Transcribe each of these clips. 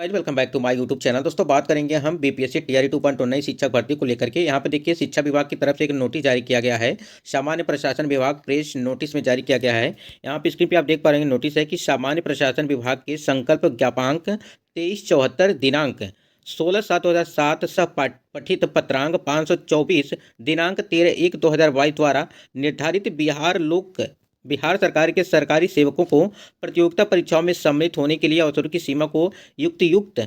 Guys welcome back to my YouTube channel. दोस्तों बात करेंगे हम बीपीएससी टीआरई 2.19 शिक्षक भर्ती को लेकर के। यहाँ पे देखिए शिक्षा विभाग की तरफ से एक नोटिस जारी किया गया है। सामान्य प्रशासन विभाग प्रेस नोटिस में जारी किया गया है। यहाँ पे स्क्रीन पे आप देख पा रहे हैं नोटिस है कि सामान्य प्रशासन विभाग के संकल्प ज्ञापांक 2374 दिनांक 16/7/2007 सह पठित पत्रांक 524 दिनांक 13/1/2022 द्वारा निर्धारित बिहार सरकार के सरकारी सेवकों को प्रतियोगिता परीक्षाओं में सम्मिलित होने के लिए अवसरों की सीमा को युक्त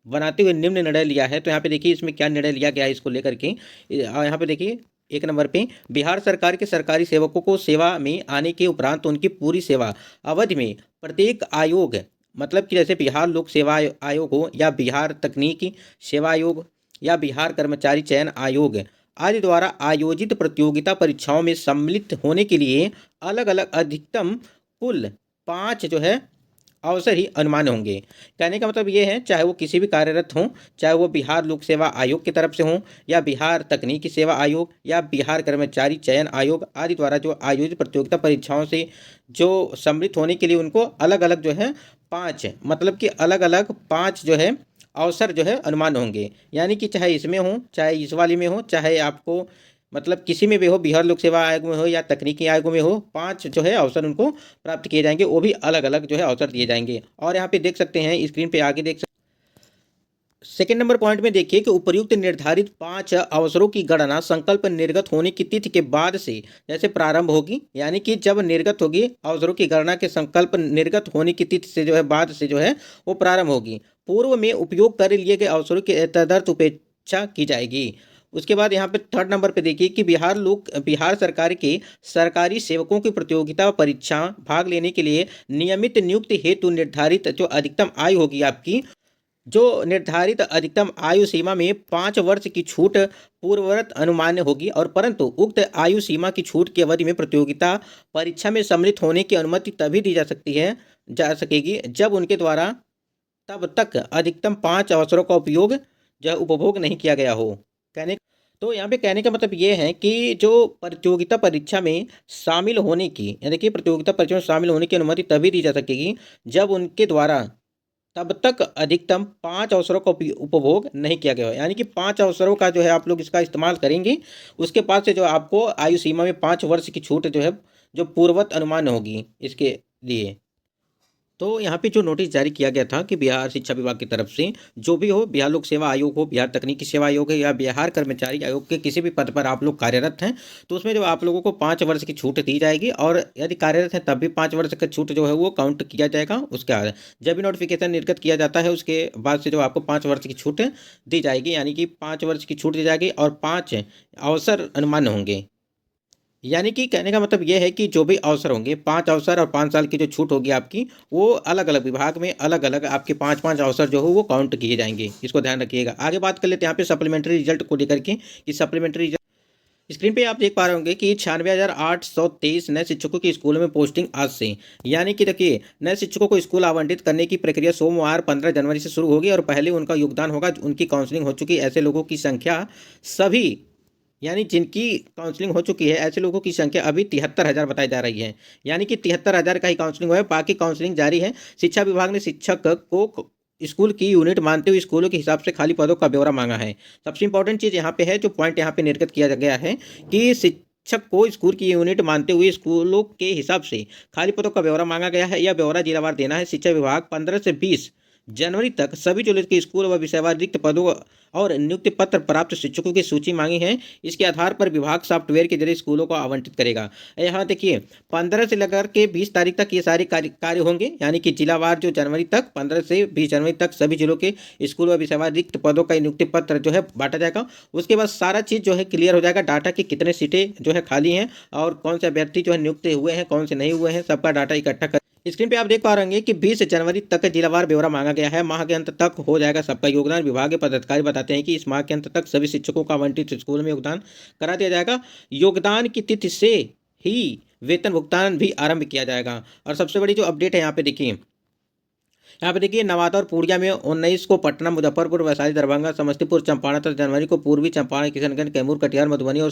बनाते हुए निम्न निर्णय लिया है। तो यहाँ पे देखिए इसमें क्या निर्णय लिया गया है इसको लेकर के। यहाँ पे देखिए एक नंबर पे बिहार सरकार के सरकारी सेवकों को सेवा में आने के उपरांत उनकी पूरी सेवा अवधि में प्रत्येक आयोग, मतलब कि जैसे बिहार लोक सेवा आयोग हो या बिहार तकनीकी सेवा आयोग या बिहार कर्मचारी चयन आयोग आदि द्वारा आयोजित प्रतियोगिता परीक्षाओं में सम्मिलित होने के लिए अलग अलग अधिकतम कुल 5 जो है अवसर ही अनुमान्य होंगे। कहने का मतलब ये है चाहे वो किसी भी कार्यरत हों, चाहे वो बिहार लोक सेवा आयोग की तरफ से हों या बिहार तकनीकी सेवा आयोग या बिहार कर्मचारी चयन आयोग आदि द्वारा जो आयोजित प्रतियोगिता परीक्षाओं से जो सम्मिलित होने के लिए उनको अलग अलग जो है 5, मतलब कि अलग अलग 5 जो है अवसर जो है अनुमान होंगे। यानी कि चाहे इसमें हो, चाहे इस वाली में हो, चाहे आपको मतलब किसी में भी हो, बिहार लोक सेवा आयोग में हो या तकनीकी आयोग में हो, 5 जो है अवसर उनको प्राप्त किए जाएंगे। वो भी अलग अलग जो है अवसर दिए जाएंगे। और यहाँ पे देख सकते हैं स्क्रीन पे आगे देख सकते सेकेंड नंबर पॉइंट में देखिए कि उपर्युक्त निर्धारित 5 अवसरों की गणना संकल्प निर्गत होने की तिथि के बाद से जैसे प्रारंभ होगी। यानी कि जब निर्गत होगी अवसरों की गणना के संकल्प निर्गत होने की तिथि से जो है बाद से जो है वो प्रारंभ होगी। पूर्व में उपयोग कर लिए गए अवसरों की तदर्थ उपेक्षा की जाएगी। उसके बाद यहाँ पे थर्ड नंबर पे देखिए कि बिहार सरकार के सरकारी सेवकों की प्रतियोगिता परीक्षा भाग लेने के लिए नियमित नियुक्ति हेतु निर्धारित जो अधिकतम आयु होगी आपकी, जो निर्धारित अधिकतम आयु सीमा में 5 वर्ष की छूट पूर्ववत अनुमान्य होगी। और परंतु उक्त आयु सीमा की छूट की अवधि में प्रतियोगिता परीक्षा में सम्मिलित होने की अनुमति तभी दी जा सकेगी जब उनके द्वारा तब तक अधिकतम 5 अवसरों का उपभोग नहीं किया गया हो। कहने तो यहाँ पे कहने का मतलब ये है कि जो प्रतियोगिता परीक्षा में शामिल होने की, यानी कि प्रतियोगिता परीक्षा में शामिल होने की अनुमति तभी दी जा सकेगी जब उनके द्वारा तब तक अधिकतम 5 अवसरों का उपभोग नहीं किया गया हो। यानी कि 5 अवसरों का जो है आप लोग इसका इस्तेमाल करेंगे, उसके बाद से जो आपको आयु सीमा में 5 वर्ष की छूट जो है जो पूर्ववत अनुमान होगी इसके लिए। तो यहाँ पे जो नोटिस जारी किया गया था कि बिहार शिक्षा विभाग की तरफ से जो भी हो, बिहार लोक सेवा आयोग हो, बिहार तकनीकी सेवा आयोग है या बिहार कर्मचारी आयोग के किसी भी पद पर आप लोग कार्यरत हैं, तो उसमें जो आप लोगों को 5 वर्ष की छूट दी जाएगी। और यदि कार्यरत हैं तब भी 5 वर्ष का छूट जो है वो काउंट किया जाएगा। उसके बाद जब भी नोटिफिकेशन निर्गत किया जाता है उसके बाद से जो आपको 5 वर्ष की छूट दी जाएगी, यानी कि 5 वर्ष की छूट दी जाएगी और 5 अवसर अनुमान्य होंगे। यानी कि कहने का मतलब ये है कि जो भी अवसर होंगे, 5 अवसर और 5 साल की जो छूट होगी आपकी, वो अलग अलग विभाग में अलग अलग आपके 5-5 अवसर जो हो वो काउंट किए जाएंगे। इसको ध्यान रखिएगा। आगे बात कर लेते हैं यहाँ पे सप्लीमेंट्री रिजल्ट को लेकर के कि सप्लीमेंट्री रिजल्ट स्क्रीन पे आप देख पा रहे होंगे कि 96,823 नए शिक्षकों की स्कूलों में पोस्टिंग आज से। यानी कि देखिए नए शिक्षकों को स्कूल आवंटित करने की प्रक्रिया सोमवार 15 जनवरी से शुरू होगी और पहले उनका योगदान होगा उनकी काउंसलिंग हो चुकी ऐसे लोगों की संख्या सभी, यानी जिनकी काउंसलिंग हो चुकी है ऐसे लोगों की संख्या अभी 73,000 बताई जा रही है। यानी कि 73,000 का ही काउंसलिंग हुआ है, बाकी काउंसलिंग जारी है। शिक्षा विभाग ने शिक्षक को स्कूल की यूनिट मानते हुए स्कूलों के हिसाब से खाली पदों का ब्यौरा मांगा है। सबसे इंपॉर्टेंट चीज़ यहाँ पे है, जो पॉइंट यहाँ पे निर्गत किया गया है कि शिक्षक को स्कूल की यूनिट मानते हुए स्कूलों के हिसाब से खाली पदों का ब्यौरा मांगा गया है। यह ब्यौरा जिलावार देना है। शिक्षा विभाग 15 से 20 जनवरी तक सभी जिलों के स्कूल व विषयवार रिक्त पदों और नियुक्ति पत्र प्राप्त शिक्षकों की सूची मांगी है। इसके आधार पर विभाग सॉफ्टवेयर के जरिए स्कूलों को आवंटित करेगा। यहाँ देखिए 15 से लेकर के 20 तारीख तक ये सारे कार्य होंगे। यानी कि जिलावार जो जनवरी तक 15 से 20 जनवरी तक सभी जिलों के स्कूल व विषयवार रिक्त पदों का नियुक्ति पत्र जो है बांटा जाएगा। उसके बाद सारा चीज़ जो है क्लियर हो जाएगा। डाटा की कितने सीटें जो है खाली हैं और कौन से अभ्यर्थी जो है नियुक्त हुए हैं, कौन से नहीं हुए हैं, सबका डाटा इकट्ठा कर स्क्रीन पे आप देख पा रहे हैं कि 20 जनवरी तक जिलावार ब्यौरा मांगा गया है। माह के अंत तक हो जाएगा सबका योगदान। विभाग के पदाधिकारी बताते हैं कि इस माह के अंत तक सभी शिक्षकों का आवंटित स्कूल में योगदान करा दिया जाएगा। योगदान की तिथि से ही वेतन भुगतान भी आरंभ किया जाएगा। और सबसे बड़ी जो अपडेट है यहाँ पे देखिए, नवादा और पूर्णिया में 19 को, पटना, मुजफ्फरपुर, वैशाली, दरभंगा, समस्तीपुर, चंपारण तथा जनवरी को पूर्वी चंपारण, किशनगंज, कैमूर, कटिहार, मधुबनी और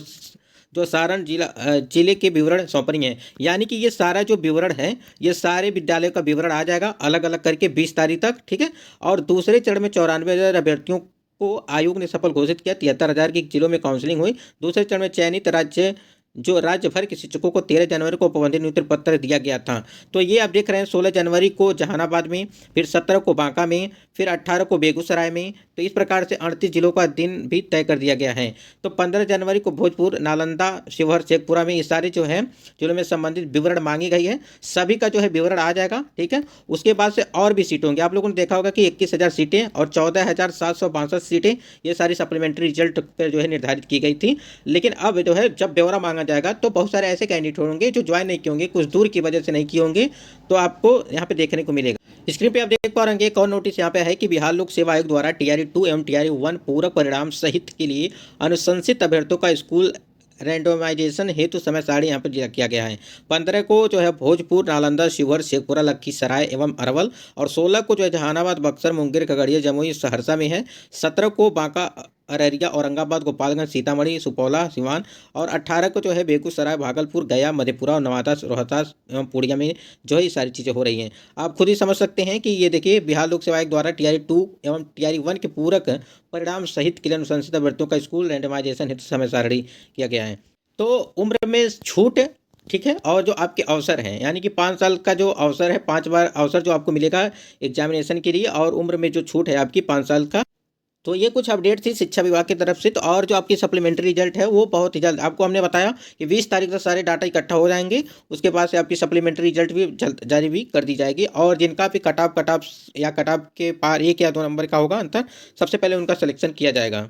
जो सारण जिले के विवरण सौंप रही हैं। यानी कि ये सारा जो विवरण है, ये सारे विद्यालयों का विवरण आ जाएगा अलग अलग करके 20 तारीख तक, ठीक है। और दूसरे चरण में 94,000 अभ्यर्थियों को आयोग ने सफल घोषित किया। 73,000 की जिलों में काउंसलिंग हुई। दूसरे चरण में चयनित राज्य भर के शिक्षकों को 13 जनवरी को उपबंधित नियुक्ति पत्र दिया गया था। तो ये आप देख रहे हैं 16 जनवरी को जहानाबाद में, फिर 17 को बांका में, फिर 18 को बेगूसराय में। तो इस प्रकार से 38 जिलों का दिन भी तय कर दिया गया है। तो 15 जनवरी को भोजपुर, नालंदा, शिवहर, शेखपुरा में ये सारे जो है जिलों में संबंधित विवरण मांगी गई है। सभी का जो है विवरण आ जाएगा, ठीक है। उसके बाद से और भी सीटें होंगी। आप लोगों ने देखा होगा कि 21,000 सीटें और 14,762 सीटें ये सारी सप्लीमेंट्री रिजल्ट पर जो है निर्धारित की गई थी। लेकिन अब जो है जब ब्यौरा मांगा जाएगा तो बहुत सारे ऐसे कैंडिडेट होंगे जो ज्वाइन नहीं किए होंगे, कुछ दूर की वजह से नहीं किए होंगे। तो आपको यहाँ पे देखने को मिलेगा। स्क्रीन पे आप देख पा रहे हैं एक और नोटिस यहाँ पे है कि बिहार लोक सेवा आयोग द्वारा टीआरई 2 एवं टीआरई 1 पूरक परिणाम सहित के लिए अनुशंसित अभ्यर्थियों का स्कूल रैंडमाइजेशन हेतु समय सारणी यहाँ पर किया गया है। 15 को जो है भोजपुर, नालंदा, शिवहर, शेखपुरा, लखीसराय एवं अरवल, और 16 को जो है जहानाबाद, बक्सर, मुंगेर, खगड़िया, जमुई, सहरसा में है। 17 को बांका, अररिया, औरंगाबाद, गोपालगंज, सीतामढ़ी, सुपौला, सिवान, और 18 को जो है बेगूसराय, भागलपुर, गया, मधेपुरा और नवादा, रोहतास एवं पूर्णिया में जो है ये सारी चीज़ें हो रही हैं। आप खुद ही समझ सकते हैं कि ये देखिए बिहार लोक सेवा आयोग द्वारा टीआरई 2 एवं टीआरई 1 के पूरक परिणाम सहित के लिए अनुशंसित अभ्यर्थियों का स्कूल रैंडमाइजेशन हेतु समय सारणी किया गया है। तो उम्र में छूट, ठीक है, और जो आपके अवसर हैं, यानी कि 5 साल का जो अवसर है, 5 बार अवसर जो आपको मिलेगा एग्जामिनेशन के लिए, और उम्र में जो छूट है आपकी 5 साल का। तो ये कुछ अपडेट थी शिक्षा विभाग की तरफ से। तो और जो आपकी सप्लीमेंट्री रिजल्ट है वो बहुत ही जल्द आपको हमने बताया कि 20 तारीख तक सारे डाटा इकट्ठा हो जाएंगे। उसके बाद से आपकी सप्लीमेंट्री रिजल्ट भी जल्द जारी भी कर दी जाएगी। और जिनका भी कट ऑफ या कट ऑफ के पार 1 या 2 नंबर का होगा अंतर, सबसे पहले उनका सिलेक्शन किया जाएगा।